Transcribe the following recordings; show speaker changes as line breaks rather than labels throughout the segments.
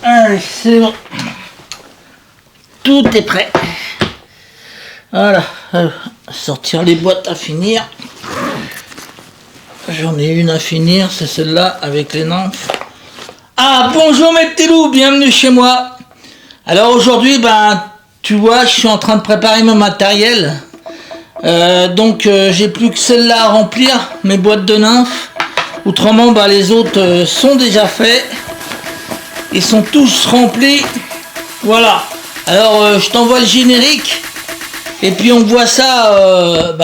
Allez, c'est bon. Tout est prêt. Voilà. Sortir les boîtes à finir. J'en ai une à finir, c'est celle-là avec les nymphes. Ah, bonjour mes petits loups, bienvenue chez moi. Alors aujourd'hui, tu vois, je suis en train de préparer mon matériel. Donc j'ai plus que celle-là à remplir, mes boîtes de nymphes. Autrement, les autres sont déjà faits. Ils sont tous remplis. Voilà. Alors je t'envoie le générique. Et puis on voit ça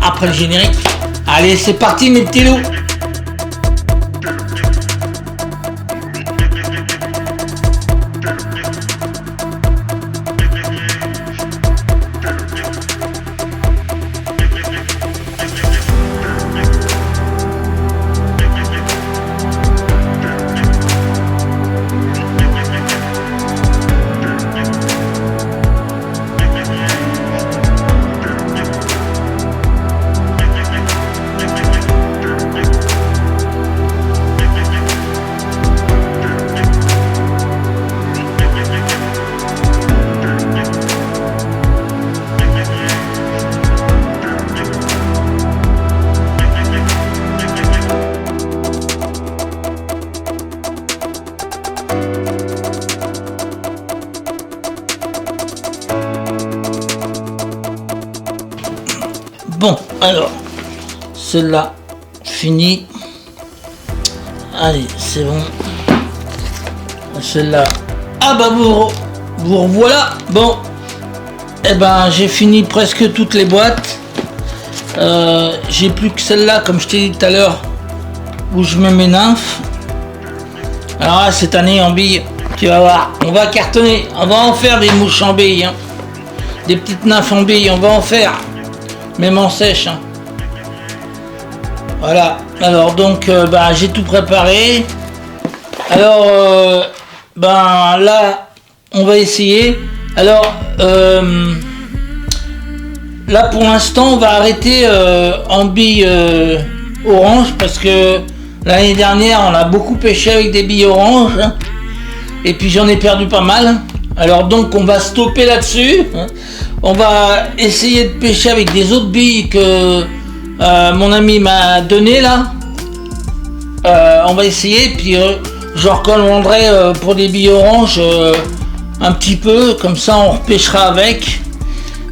après le générique. Allez, c'est parti mes petits loups. Bon, alors, celle-là, fini. Allez, c'est bon. Celle-là, vous revoilà. Bon, j'ai fini presque toutes les boîtes. J'ai plus que celle-là, comme je t'ai dit tout à l'heure, où je mets mes nymphes. Alors là, cette année en billes, tu vas voir, on va cartonner. On va en faire des mouches en billes, hein. Des petites nymphes en billes, on va en faire. Même en sèche, hein. Voilà. Alors donc j'ai tout préparé. Alors là on va essayer. Alors là pour l'instant on va arrêter en billes orange parce que l'année dernière on a beaucoup pêché avec des billes oranges, hein, et puis j'en ai perdu pas mal. Alors donc on va stopper là-dessus, hein. On va essayer de pêcher avec des autres billes que mon ami m'a donné là. On va essayer, puis je recommanderai pour des billes oranges un petit peu, comme ça on repêchera avec.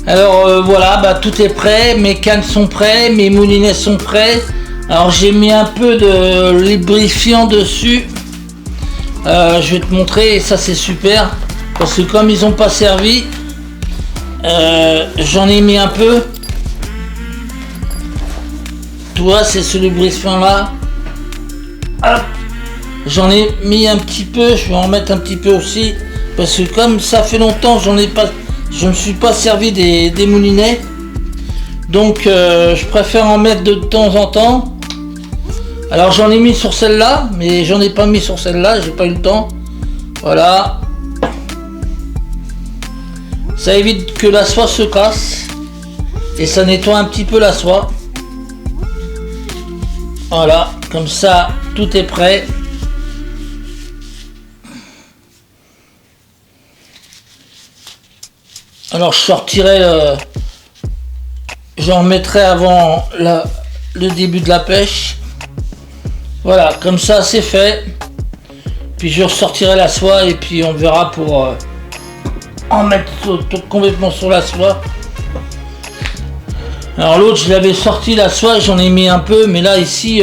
Alors voilà, tout est prêt, mes cannes sont prêtes, mes moulinets sont prêts. Alors j'ai mis un peu de lubrifiant dessus. Je vais te montrer, et ça c'est super, parce que comme ils n'ont pas servi, j'en ai mis un peu. Tu vois, c'est ce lubrifiant là. Hop, j'en ai mis un petit peu. Je vais en mettre un petit peu aussi, parce que comme ça fait longtemps je me suis pas servi des moulinets, donc je préfère en mettre de temps en temps. Alors j'en ai mis sur celle-là, mais j'en ai pas mis sur celle-là, j'ai pas eu le temps. Voilà. Ça évite que la soie se casse et ça nettoie un petit peu la soie. Voilà, comme ça tout est prêt. Alors je sortirai, j'en remettrai avant le début de la pêche. Voilà, comme ça c'est fait. Puis je ressortirai la soie et puis on verra pour en mettre complètement sur la soie. Alors l'autre je l'avais sorti la soie, j'en ai mis un peu, mais là ici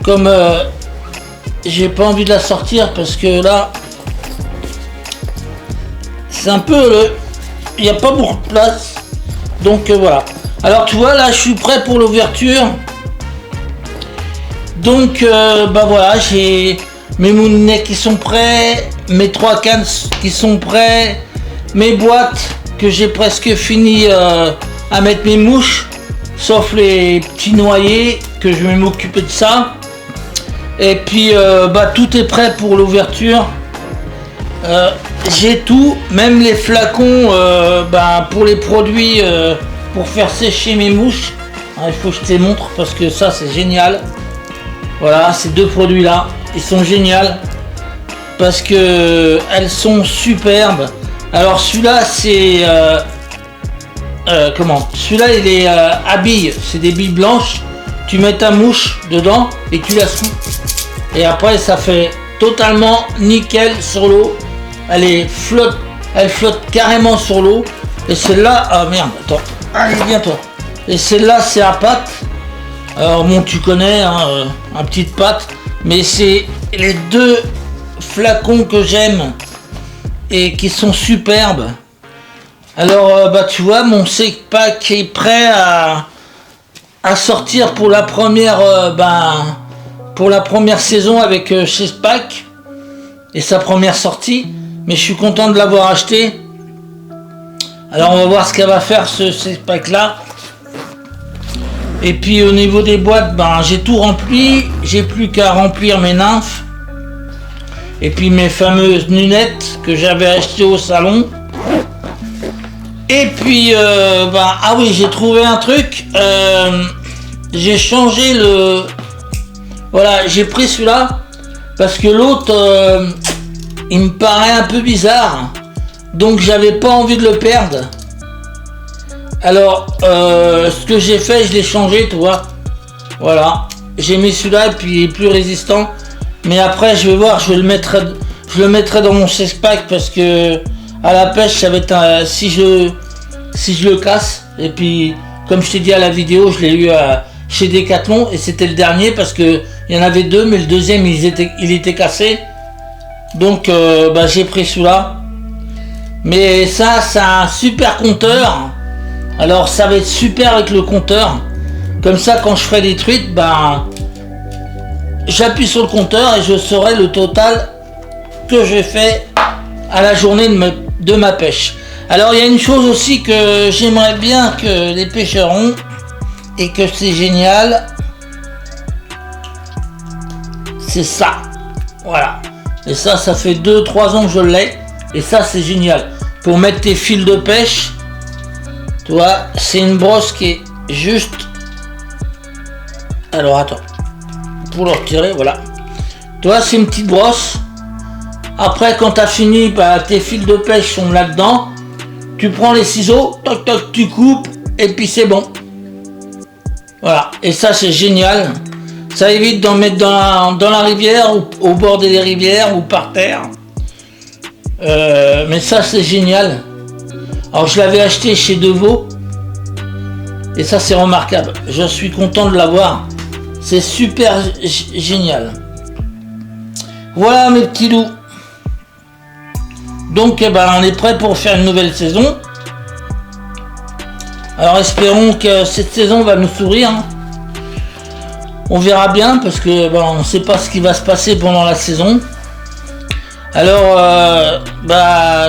comme j'ai pas envie de la sortir parce que là c'est un peu il n'y a pas beaucoup de place, donc voilà. Alors tu vois là je suis prêt pour l'ouverture, donc voilà, j'ai mes moulinets qui sont prêts, mes 3 cannes qui sont prêts, mes boîtes que j'ai presque fini à mettre mes mouches, sauf les petits noyés que je vais m'occuper de ça. Et puis tout est prêt pour l'ouverture. J'ai tout, même les flacons pour les produits pour faire sécher mes mouches. Il faut que je te les montre parce que ça c'est génial. Voilà, ces deux produits là, ils sont géniaux. parce que elles sont superbes. Alors celui-là c'est celui-là il est à billes, c'est des billes blanches. Tu mets ta mouche dedans et tu la secoues. Et après ça fait totalement nickel sur l'eau. Elle flotte carrément sur l'eau. Et celle-là, ah merde, attends, allez viens toi. Et celle-là c'est à pâte. Alors bon tu connais, hein, un petite pâte. Mais c'est les deux flacons que j'aime et qui sont superbes. Alors tu vois, mon six-pack est prêt à sortir pour la première saison avec six-pack et sa première sortie. Mais je suis content de l'avoir acheté. Alors on va voir ce qu'elle va faire ce six-pack là. Et puis au niveau des boîtes, j'ai tout rempli. J'ai plus qu'à remplir mes nymphes. Et puis mes fameuses lunettes que j'avais achetées au salon. Et puis, ah oui, j'ai trouvé un truc. J'ai changé le... Voilà, j'ai pris celui-là. Parce que l'autre, il me paraît un peu bizarre. Donc j'avais pas envie de le perdre. Alors, ce que j'ai fait, je l'ai changé, tu vois. Voilà. J'ai mis celui-là et puis il est plus résistant. Mais après, je vais voir, je le mettrai dans mon six-pack parce que à la pêche, ça va être si je le casse. Et puis, comme je t'ai dit à la vidéo, je l'ai eu chez Decathlon et c'était le dernier parce que il y en avait deux, mais le deuxième, il était cassé. Donc, j'ai pris celui-là. Mais ça, c'est un super compteur. Alors, ça va être super avec le compteur. Comme ça, quand je ferai des truites, j'appuie sur le compteur et je saurai le total que j'ai fait à la journée de ma pêche. Alors il y a une chose aussi que j'aimerais bien que les pêcheurs ont et que c'est génial, c'est ça. Voilà. Et ça fait 2-3 ans que je l'ai et ça c'est génial. Pour mettre tes fils de pêche, tu vois, c'est une brosse qui est juste... Alors attends. Pour le retirer, voilà. Tu vois, c'est une petite brosse. Après, quand tu as fini, tes fils de pêche sont là-dedans. Tu prends les ciseaux, toc toc, tu coupes, et puis c'est bon. Voilà. Et ça, c'est génial. Ça évite d'en mettre dans la rivière, ou au bord des rivières, ou par terre. Mais ça, c'est génial. Alors, je l'avais acheté chez Devaux. Et ça, c'est remarquable. Je suis content de l'avoir. C'est super génial. Voilà mes petits loups. Donc on est prêt pour faire une nouvelle saison. Alors espérons que cette saison va nous sourire. On verra bien parce que on ne sait pas ce qui va se passer pendant la saison. Alors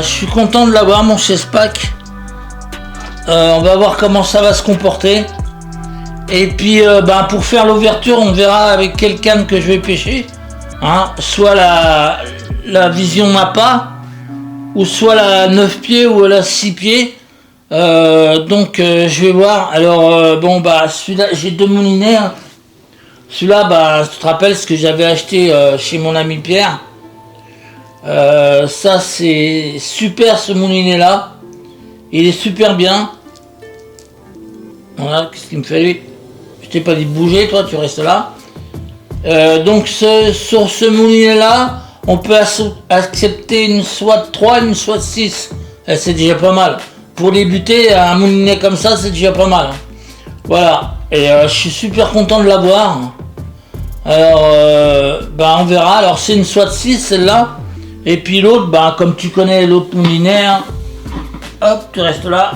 je suis content de l'avoir mon six-pack. On va voir comment ça va se comporter. Et puis pour faire l'ouverture, on verra avec quelle canne que je vais pêcher. Hein, soit la Vision Mappa, ou soit la 9 pieds ou la 6 pieds. Donc je vais voir. Alors celui-là, j'ai deux moulinets. Hein. Celui-là, tu te rappelles ce que j'avais acheté chez mon ami Pierre. Ça c'est super ce moulinet là. Il est super bien. Voilà, qu'est-ce qu'il me fait lui? Je t'ai pas dit de bouger, toi tu restes là. Donc sur ce moulinet là, on peut accepter une SWAT 3, une SWAT 6. C'est déjà pas mal. Pour débuter, un moulinet comme ça, c'est déjà pas mal. Voilà. Et je suis super content de l'avoir. Alors, on verra. Alors, c'est une SWAT 6, celle-là. Et puis l'autre, comme tu connais l'autre moulinet, hein, hop, tu restes là.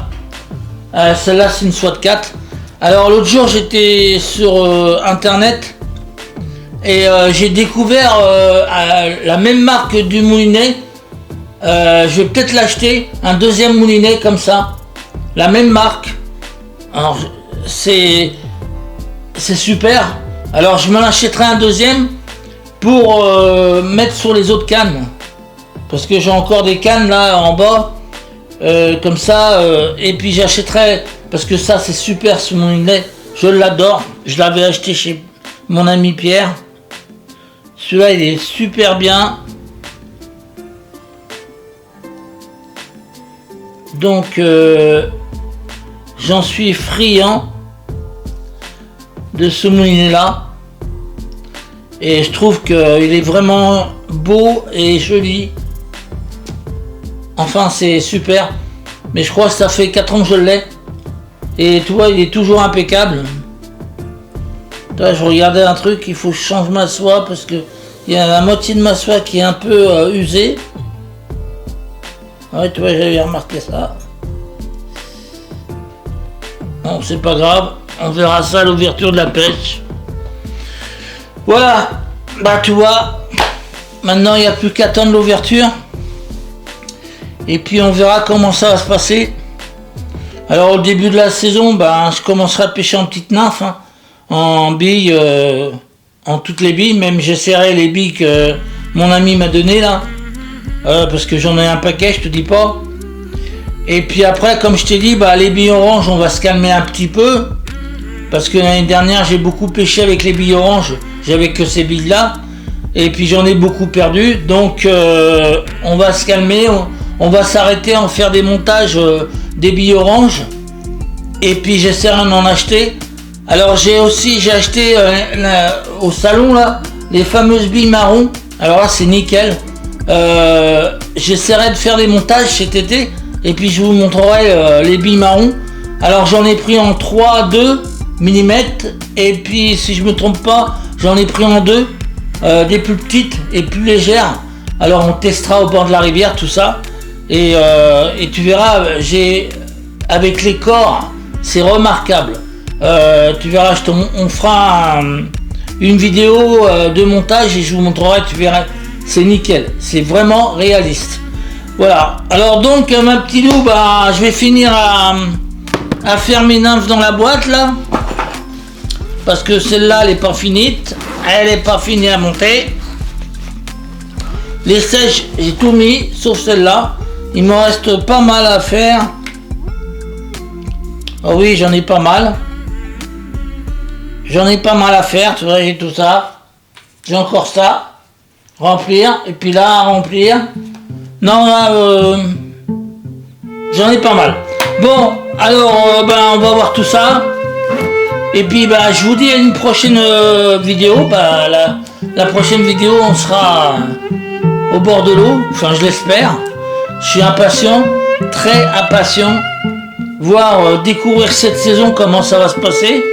Celle-là, c'est une SWAT 4. Alors, l'autre jour, j'étais sur Internet. Et j'ai découvert la même marque du moulinet. Je vais peut-être l'acheter, un deuxième moulinet comme ça. La même marque. Alors c'est super. Alors je m'en achèterai un deuxième pour mettre sur les autres cannes. Parce que j'ai encore des cannes là en bas. Comme ça. Et puis j'achèterai. Parce que ça c'est super ce moulinet. Je l'adore. Je l'avais acheté chez mon ami Pierre. Celui-là il est super bien. Donc j'en suis friand de ce moulinet là. Et je trouve qu'il est vraiment beau et joli. Enfin, c'est super. Mais je crois que ça fait 4 ans que je l'ai. Et tu vois, il est toujours impeccable. Là, je regardais un truc, il faut que je change ma soie parce que il y a la moitié de ma soie qui est un peu usée. Ouais, tu vois, j'avais remarqué ça. Bon, c'est pas grave. On verra ça à l'ouverture de la pêche. Voilà, bah tu vois, maintenant il n'y a plus qu'à attendre l'ouverture. Et puis on verra comment ça va se passer. Alors au début de la saison, bah, je commencerai à pêcher en petite nymphe, hein, en billes, en toutes les billes. Même j'essaierai les billes que mon ami m'a donné là. Parce que j'en ai un paquet, je te dis pas. Et puis après, comme je t'ai dit, bah, les billes oranges, on va se calmer un petit peu. Parce que l'année dernière, j'ai beaucoup pêché avec les billes oranges. J'avais que ces billes là. Et puis j'en ai beaucoup perdu. Donc on va se calmer. On va s'arrêter à en faire des montages des billes oranges. Et puis j'essaierai d'en acheter. Alors j'ai acheté au salon là les fameuses billes marron. Alors là c'est nickel. J'essaierai de faire des montages cet été. Et puis je vous montrerai les billes marron. Alors j'en ai pris en 3-2 mm. Et puis si je me trompe pas, j'en ai pris en 2. Des plus petites et plus légères. Alors on testera au bord de la rivière tout ça. Et tu verras, avec les corps, c'est remarquable. Tu verras, on fera une vidéo de montage et je vous montrerai, tu verras, c'est nickel, c'est vraiment réaliste. Voilà, alors donc ma petite loup, bah, je vais finir à faire mes nymphes dans la boîte là. Parce que celle-là, elle n'est pas finie. Elle n'est pas finie à monter. Les sèches, j'ai tout mis, sauf celle-là. Il me reste pas mal à faire. Oh oui, j'en ai pas mal. J'en ai pas mal à faire, tu vois, j'ai tout ça. J'ai encore ça. Remplir, et puis là, remplir. Non, là, j'en ai pas mal. Bon, alors, ben, on va voir tout ça. Et puis bah, je vous dis à une prochaine vidéo. Bah, la prochaine vidéo, on sera au bord de l'eau. Enfin, je l'espère. Je suis impatient, très impatient. Voir découvrir cette saison, comment ça va se passer.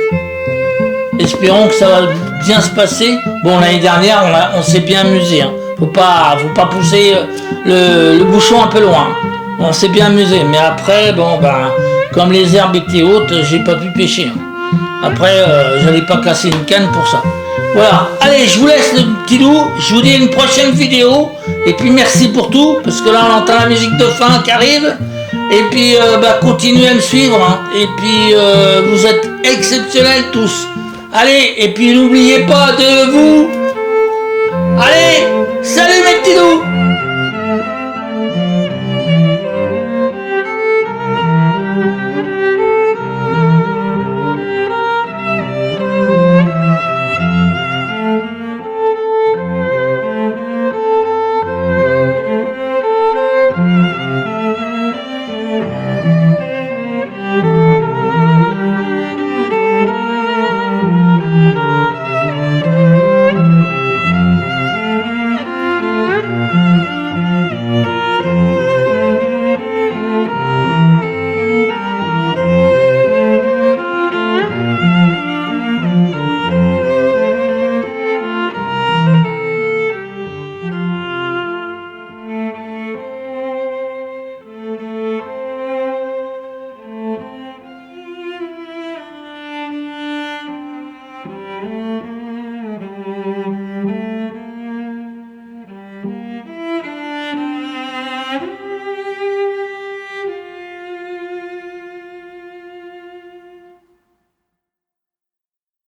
Espérons que ça va bien se passer. Bon, l'année dernière, on s'est bien amusé. Hein. Faut pas pousser le bouchon un peu loin. On s'est bien amusé. Mais après, bon, bah, comme les herbes étaient hautes, j'ai pas pu pêcher. Hein. Après, j'allais pas casser une canne pour ça. Voilà. Allez, je vous laisse le petit loup. Je vous dis à une prochaine vidéo. Et puis merci pour tout. Parce que là, on entend la musique de fin qui arrive. Et puis, bah, continuez à me suivre. Hein. Et puis, vous êtes exceptionnels tous. Allez, et puis n'oubliez pas de vous. Allez, salut mes petits loups.